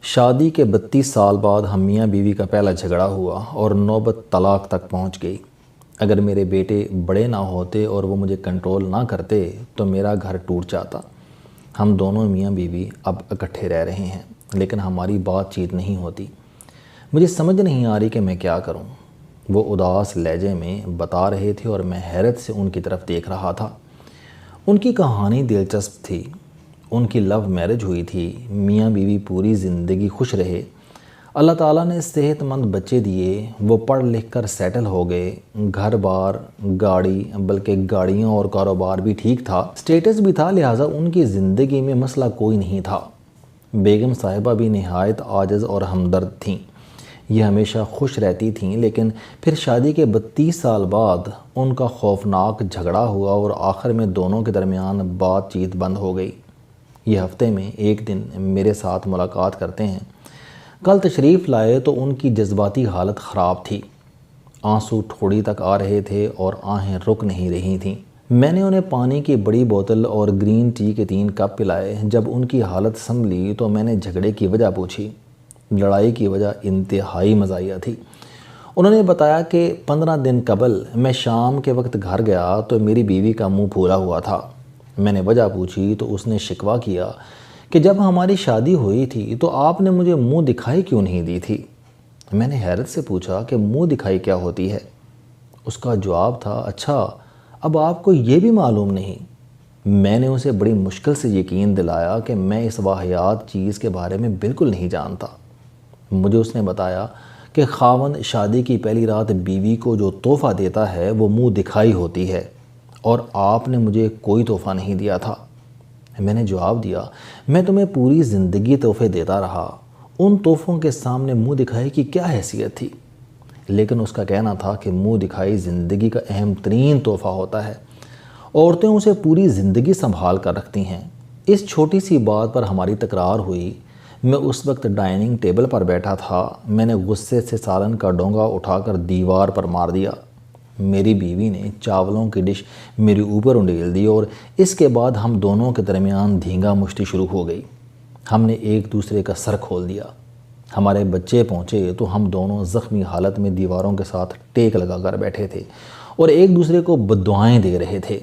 شادی کے 32 سال بعد ہم میاں بیوی کا پہلا جھگڑا ہوا اور نوبت طلاق تک پہنچ گئی۔ اگر میرے بیٹے بڑے نہ ہوتے اور وہ مجھے کنٹرول نہ کرتے تو میرا گھر ٹوٹ جاتا۔ ہم دونوں میاں بیوی اب اکٹھے رہ رہے ہیں لیکن ہماری بات چیت نہیں ہوتی۔ مجھے سمجھ نہیں آ رہی کہ میں کیا کروں۔ وہ اداس لہجے میں بتا رہے تھے اور میں حیرت سے ان کی طرف دیکھ رہا تھا۔ ان کی کہانی دلچسپ تھی۔ ان کی لو میرج ہوئی تھی، میاں بیوی پوری زندگی خوش رہے، اللہ تعالیٰ نے صحت مند بچے دیے، وہ پڑھ لکھ کر سیٹل ہو گئے، گھر بار گاڑی بلکہ گاڑیاں اور کاروبار بھی ٹھیک تھا، سٹیٹس بھی تھا، لہٰذا ان کی زندگی میں مسئلہ کوئی نہیں تھا۔ بیگم صاحبہ بھی نہایت عاجز اور ہمدرد تھیں، یہ ہمیشہ خوش رہتی تھیں، لیکن پھر شادی کے 32 سال بعد ان کا خوفناک جھگڑا ہوا اور آخر میں دونوں کے درمیان بات چیت بند ہو گئی۔ یہ ہفتے میں ایک دن میرے ساتھ ملاقات کرتے ہیں۔ کل تشریف لائے تو ان کی جذباتی حالت خراب تھی، آنسو ٹھوڑی تک آ رہے تھے اور آہیں رک نہیں رہی تھیں۔ میں نے انہیں پانی کی بڑی بوتل اور گرین ٹی کے 3 کپ پلائے۔ جب ان کی حالت سنبھلی تو میں نے جھگڑے کی وجہ پوچھی۔ لڑائی کی وجہ انتہائی مزاحیہ تھی۔ انہوں نے بتایا کہ 15 دن قبل میں شام کے وقت گھر گیا تو میری بیوی کا منہ پھولا ہوا تھا۔ میں نے وجہ پوچھی تو اس نے شکوہ کیا کہ جب ہماری شادی ہوئی تھی تو آپ نے مجھے منہ دکھائی کیوں نہیں دی تھی۔ میں نے حیرت سے پوچھا کہ منہ دکھائی کیا ہوتی ہے؟ اس کا جواب تھا، اچھا اب آپ کو یہ بھی معلوم نہیں۔ میں نے اسے بڑی مشکل سے یقین دلایا کہ میں اس واحیات چیز کے بارے میں بالکل نہیں جانتا۔ مجھے اس نے بتایا کہ خاوند شادی کی پہلی رات بیوی کو جو تحفہ دیتا ہے وہ منہ دکھائی ہوتی ہے، اور آپ نے مجھے کوئی تحفہ نہیں دیا تھا۔ میں نے جواب دیا، میں تمہیں پوری زندگی تحفے دیتا رہا، ان تحفوں کے سامنے منہ دکھائی کی کیا حیثیت تھی؟ لیکن اس کا کہنا تھا کہ منہ دکھائی زندگی کا اہم ترین تحفہ ہوتا ہے، عورتیں اسے پوری زندگی سنبھال کر رکھتی ہیں۔ اس چھوٹی سی بات پر ہماری تکرار ہوئی۔ میں اس وقت ڈائننگ ٹیبل پر بیٹھا تھا، میں نے غصے سے سالن کا ڈونگا اٹھا کر دیوار پر مار دیا۔ میری بیوی نے چاولوں کی ڈش میرے اوپر انڈیل دی اور اس کے بعد ہم دونوں کے درمیان دھینگا مشتی شروع ہو گئی۔ ہم نے ایک دوسرے کا سر کھول دیا۔ ہمارے بچے پہنچے تو ہم دونوں زخمی حالت میں دیواروں کے ساتھ ٹیک لگا کر بیٹھے تھے اور ایک دوسرے کو بددعائیں دے رہے تھے۔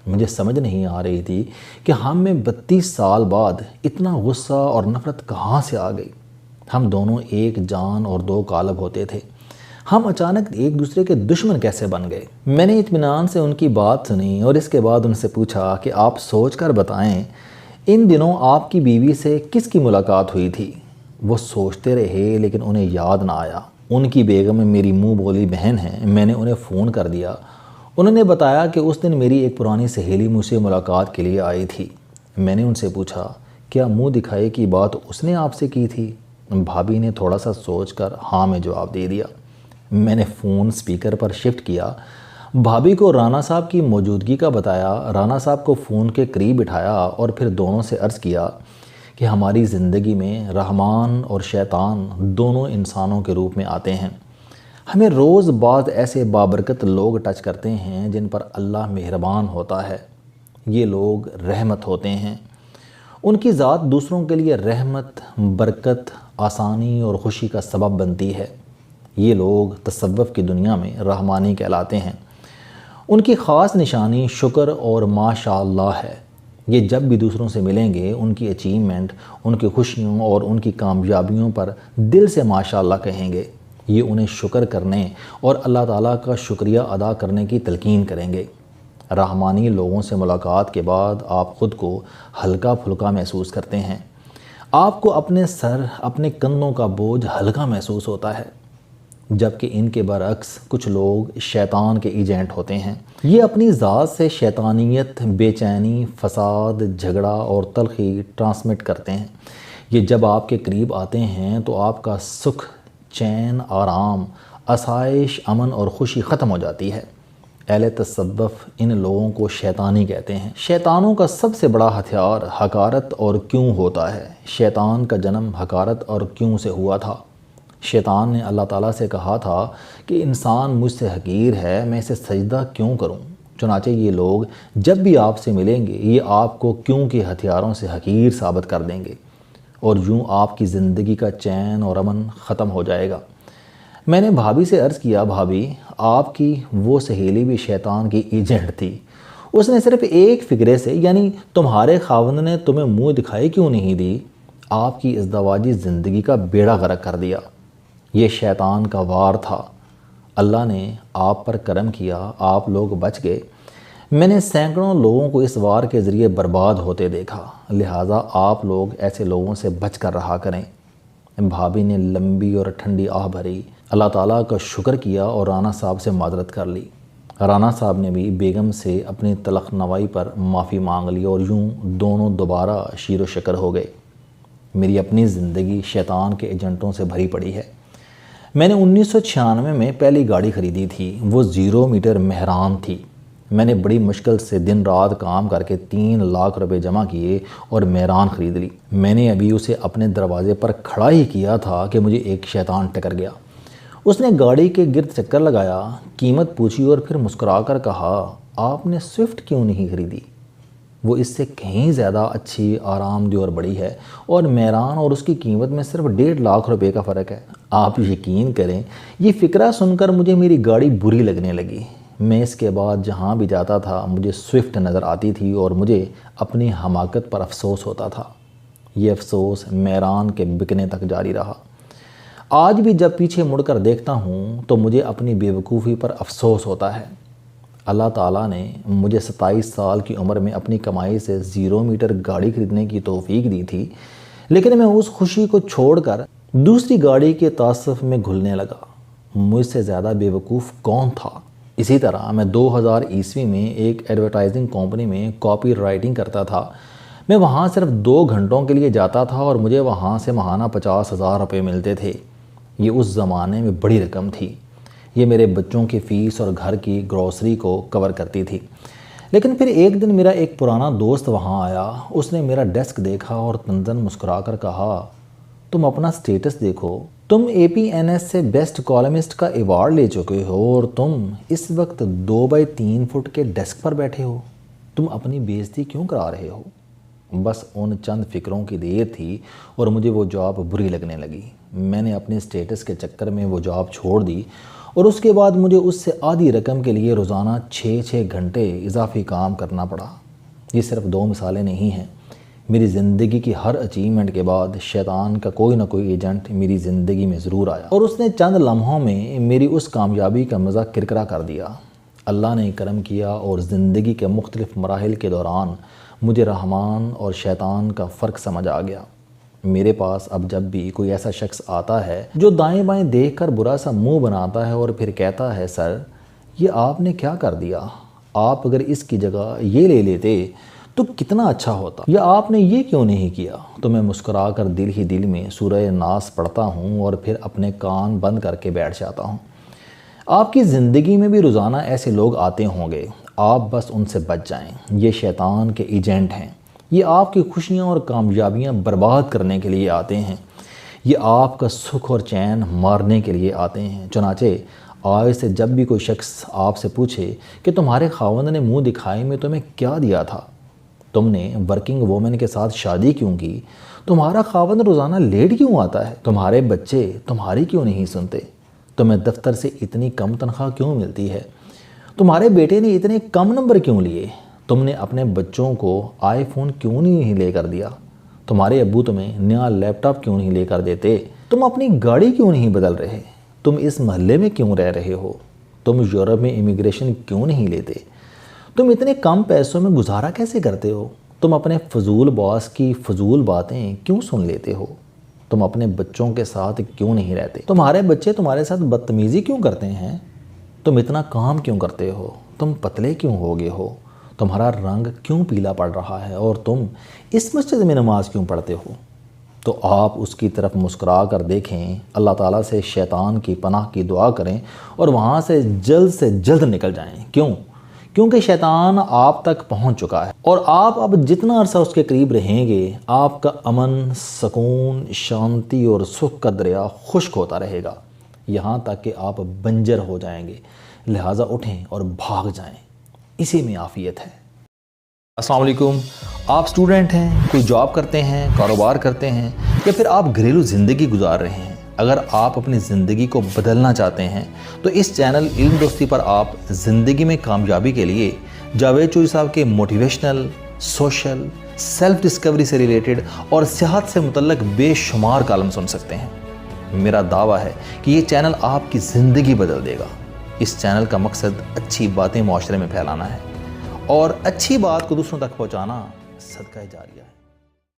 مجھے سمجھ نہیں آ رہی تھی کہ ہم میں 32 سال بعد اتنا غصہ اور نفرت کہاں سے آ گئی۔ ہم دونوں ایک جان اور 2 قالب ہوتے تھے، ہم اچانک ایک دوسرے کے دشمن کیسے بن گئے؟ میں نے اطمینان سے ان کی بات سنی اور اس کے بعد ان سے پوچھا کہ آپ سوچ کر بتائیں، ان دنوں آپ کی بیوی سے کس کی ملاقات ہوئی تھی؟ وہ سوچتے رہے لیکن انہیں یاد نہ آیا۔ ان کی بیگم میری منہ بولی بہن ہیں، میں نے انہیں فون کر دیا۔ انہوں نے بتایا کہ اس دن میری ایک پرانی سہیلی مجھ سے ملاقات کے لیے آئی تھی۔ میں نے ان سے پوچھا، کیا منہ دکھائی کی بات اس نے آپ سے کی تھی؟ بھابی نے تھوڑا سا سوچ کر ہاں میں جواب دے دیا۔ میں نے فون سپیکر پر شفٹ کیا، بھابی کو رانا صاحب کی موجودگی کا بتایا، رانا صاحب کو فون کے قریب بٹھایا اور پھر دونوں سے عرض کیا کہ ہماری زندگی میں رحمان اور شیطان دونوں انسانوں کے روپ میں آتے ہیں۔ ہمیں روز بعض ایسے بابرکت لوگ ٹچ کرتے ہیں جن پر اللہ مہربان ہوتا ہے۔ یہ لوگ رحمت ہوتے ہیں، ان کی ذات دوسروں کے لیے رحمت، برکت، آسانی اور خوشی کا سبب بنتی ہے۔ یہ لوگ تصوف کی دنیا میں رحمانی کہلاتے ہیں۔ ان کی خاص نشانی شکر اور ماشاءاللہ ہے۔ یہ جب بھی دوسروں سے ملیں گے ان کی اچیومنٹ، ان کی خوشیوں اور ان کی کامیابیوں پر دل سے ماشاءاللہ کہیں گے۔ یہ انہیں شکر کرنے اور اللہ تعالیٰ کا شکریہ ادا کرنے کی تلقین کریں گے۔ رحمانی لوگوں سے ملاقات کے بعد آپ خود کو ہلکا پھلکا محسوس کرتے ہیں۔ آپ کو اپنے سر، اپنے کندھوں کا بوجھ ہلکا محسوس ہوتا ہے، جبکہ ان کے برعکس کچھ لوگ شیطان کے ایجنٹ ہوتے ہیں۔ یہ اپنی ذات سے شیطانیت، بے چینی، فساد، جھگڑا اور تلخی ٹرانسمٹ کرتے ہیں۔ یہ جب آپ کے قریب آتے ہیں تو آپ کا سکھ، چین، آرام، آسائش، امن اور خوشی ختم ہو جاتی ہے۔ اہل تصوف ان لوگوں کو شیطانی کہتے ہیں۔ شیطانوں کا سب سے بڑا ہتھیار حقارت اور کیوں ہوتا ہے۔ شیطان کا جنم حقارت اور کیوں سے ہوا تھا۔ شیطان نے اللہ تعالیٰ سے کہا تھا کہ انسان مجھ سے حقیر ہے، میں اسے سجدہ کیوں کروں؟ چنانچہ یہ لوگ جب بھی آپ سے ملیں گے یہ آپ کو کیوں کے ہتھیاروں سے حقیر ثابت کر دیں گے اور یوں آپ کی زندگی کا چین اور امن ختم ہو جائے گا۔ میں نے بھابھی سے عرض کیا، بھابھی آپ کی وہ سہیلی بھی شیطان کی ایجنٹ تھی، اس نے صرف ایک فکرے سے یعنی تمہارے خاوند نے تمہیں منہ دکھائی کیوں نہیں دی، آپ کی ازدواجی زندگی کا بیڑا غرق کر دیا۔ یہ شیطان کا وار تھا۔ اللہ نے آپ پر کرم کیا، آپ لوگ بچ گئے۔ میں نے سینکڑوں لوگوں کو اس وار کے ذریعے برباد ہوتے دیکھا، لہٰذا آپ لوگ ایسے لوگوں سے بچ کر رہا کریں۔ بھابھی نے لمبی اور ٹھنڈی آہ بھری، اللہ تعالیٰ کا شکر کیا اور رانا صاحب سے معذرت کر لی۔ رانا صاحب نے بھی بیگم سے اپنی تلخ نوائی پر معافی مانگ لی اور یوں دونوں دوبارہ شیر و شکر ہو گئے۔ میری اپنی زندگی شیطان کے ایجنٹوں سے بھری پڑی ہے۔ میں نے 1996 میں پہلی گاڑی خریدی تھی، وہ 0 میٹر مہران تھی۔ میں نے بڑی مشکل سے دن رات کام کر کے 3 لاکھ روپے جمع کیے اور مہران خرید لی۔ میں نے ابھی اسے اپنے دروازے پر کھڑا ہی کیا تھا کہ مجھے ایک شیطان ٹکر گیا۔ اس نے گاڑی کے گرد چکر لگایا، قیمت پوچھی اور پھر مسکرا کر کہا، آپ نے سوئفٹ کیوں نہیں خریدی؟ وہ اس سے کہیں زیادہ اچھی، آرام دہ اور بڑی ہے، اور مہران اور اس کی قیمت میں صرف 1.5 لاکھ روپے کا فرق ہے۔ آپ یقین کریں، یہ فکرہ سن کر مجھے میری گاڑی بری لگنے لگی۔ میں اس کے بعد جہاں بھی جاتا تھا مجھے سوئفٹ نظر آتی تھی اور مجھے اپنی حماقت پر افسوس ہوتا تھا۔ یہ افسوس مہران کے بکنے تک جاری رہا۔ آج بھی جب پیچھے مڑ کر دیکھتا ہوں تو مجھے اپنی بے وقوفی پر افسوس ہوتا ہے۔ اللہ تعالیٰ نے مجھے 27 سال کی عمر میں اپنی کمائی سے 0 میٹر گاڑی خریدنے کی توفیق دی تھی، لیکن میں اس خوشی کو چھوڑ کر دوسری گاڑی کے تعصف میں گھلنے لگا۔ مجھ سے زیادہ بے وقوف کون تھا؟ اسی طرح میں 2000 عیسوی میں ایک ایڈورٹائزنگ کمپنی میں کاپی رائٹنگ کرتا تھا۔ میں وہاں صرف 2 گھنٹوں کے لیے جاتا تھا اور مجھے وہاں سے ماہانہ 50,000 روپے ملتے تھے۔ یہ اس زمانے میں بڑی رقم تھی۔ یہ میرے بچوں کی فیس اور گھر کی گروسری کو کور کرتی تھی۔ لیکن پھر ایک دن میرا ایک پرانا دوست وہاں آیا۔ اس نے میرا ڈیسک دیکھا اور تنزن مسکرا کر کہا، تم اپنا سٹیٹس دیکھو، تم APNS سے بیسٹ کالمسٹ کا ایوارڈ لے چکے ہو اور تم اس وقت 2x3 فٹ کے ڈیسک پر بیٹھے ہو۔ تم اپنی بے عزتی کیوں کرا رہے ہو؟ بس ان چند فکروں کی دیر تھی اور مجھے وہ جاب بری لگنے لگی۔ میں نے اپنے سٹیٹس کے چکر میں وہ جاب چھوڑ دی اور اس کے بعد مجھے اس سے آدھی رقم کے لیے روزانہ 6 گھنٹے اضافی کام کرنا پڑا۔ یہ صرف 2 مثالیں نہیں ہیں۔ میری زندگی کی ہر اچیومنٹ کے بعد شیطان کا کوئی نہ کوئی ایجنٹ میری زندگی میں ضرور آیا اور اس نے چند لمحوں میں میری اس کامیابی کا مزہ کرکرا کر دیا۔ اللہ نے کرم کیا اور زندگی کے مختلف مراحل کے دوران مجھے رحمان اور شیطان کا فرق سمجھ آ گیا۔ میرے پاس اب جب بھی کوئی ایسا شخص آتا ہے جو دائیں بائیں دیکھ کر برا سا منہ بناتا ہے اور پھر کہتا ہے، سر یہ آپ نے کیا کر دیا، آپ اگر اس کی جگہ یہ لے لیتے تو کتنا اچھا ہوتا، یا آپ نے یہ کیوں نہیں کیا، تو میں مسکرا کر دل ہی دل میں سورہ ناس پڑھتا ہوں اور پھر اپنے کان بند کر کے بیٹھ جاتا ہوں۔ آپ کی زندگی میں بھی روزانہ ایسے لوگ آتے ہوں گے، آپ بس ان سے بچ جائیں۔ یہ شیطان کے ایجنٹ ہیں۔ یہ آپ کی خوشیاں اور کامیابیاں برباد کرنے کے لیے آتے ہیں۔ یہ آپ کا سکھ اور چین مارنے کے لیے آتے ہیں۔ چنانچہ آج سے جب بھی کوئی شخص آپ سے پوچھے کہ تمہارے خاوند نے منہ دکھائی میں تمہیں کیا دیا تھا، تم نے ورکنگ وومن کے ساتھ شادی کیوں کی، تمہارا خاوند روزانہ لیٹ کیوں آتا ہے، تمہارے بچے تمہاری کیوں نہیں سنتے، تمہیں دفتر سے اتنی کم تنخواہ کیوں ملتی ہے، تمہارے بیٹے نے اتنے کم نمبر کیوں لیے، تم نے اپنے بچوں کو آئی فون کیوں نہیں لے کر دیا، تمہارے ابو تمہیں نیا لیپ ٹاپ کیوں نہیں لے کر دیتے، تم اپنی گاڑی کیوں نہیں بدل رہے، تم اس محلے میں کیوں رہ رہے ہو، تم یورپ میں امیگریشن کیوں نہیں لیتے، تم اتنے کم پیسوں میں گزارا کیسے کرتے ہو، تم اپنے فضول باس کی فضول باتیں کیوں سن لیتے ہو، تم اپنے بچوں کے ساتھ کیوں نہیں رہتے، تمہارے بچے تمہارے ساتھ بدتمیزی کیوں کرتے ہیں، تم اتنا کام کیوں کرتے ہو، تم پتلے کیوں ہو گئے ہو، تمہارا رنگ کیوں پیلا پڑ رہا ہے اور تم اس مسجد میں نماز کیوں پڑھتے ہو، تو آپ اس کی طرف مسکرا کر دیکھیں، اللہ تعالیٰ سے شیطان کی پناہ کی دعا کریں اور وہاں سے جلد نکل جائیں۔ کیونکہ شیطان آپ تک پہنچ چکا ہے اور آپ اب جتنا عرصہ اس کے قریب رہیں گے آپ کا امن، سکون، شانتی اور سکھ کا دریا خشک ہوتا رہے گا، یہاں تک کہ آپ بنجر ہو جائیں گے۔ لہٰذا اٹھیں اور بھاگ جائیں، اسی میں عافیت ہے۔ السلام علیکم، آپ اسٹوڈنٹ ہیں، کوئی جاب کرتے ہیں، کاروبار کرتے ہیں، یا پھر آپ گھریلو زندگی گزار رہے ہیں، اگر آپ اپنی زندگی کو بدلنا چاہتے ہیں تو اس چینل علم دوستی پر آپ زندگی میں کامیابی کے لیے جاوید چوہری صاحب کے موٹیویشنل، سوشل، سیلف ڈسکوری سے ریلیٹڈ اور صحت سے متعلق بے شمار کالم سن سکتے ہیں۔ میرا دعویٰ ہے کہ یہ چینل آپ کی زندگی بدل دے گا۔ اس چینل کا مقصد اچھی باتیں معاشرے میں پھیلانا ہے اور اچھی بات کو دوسروں تک پہنچانا صدقہ جاریہ ہے۔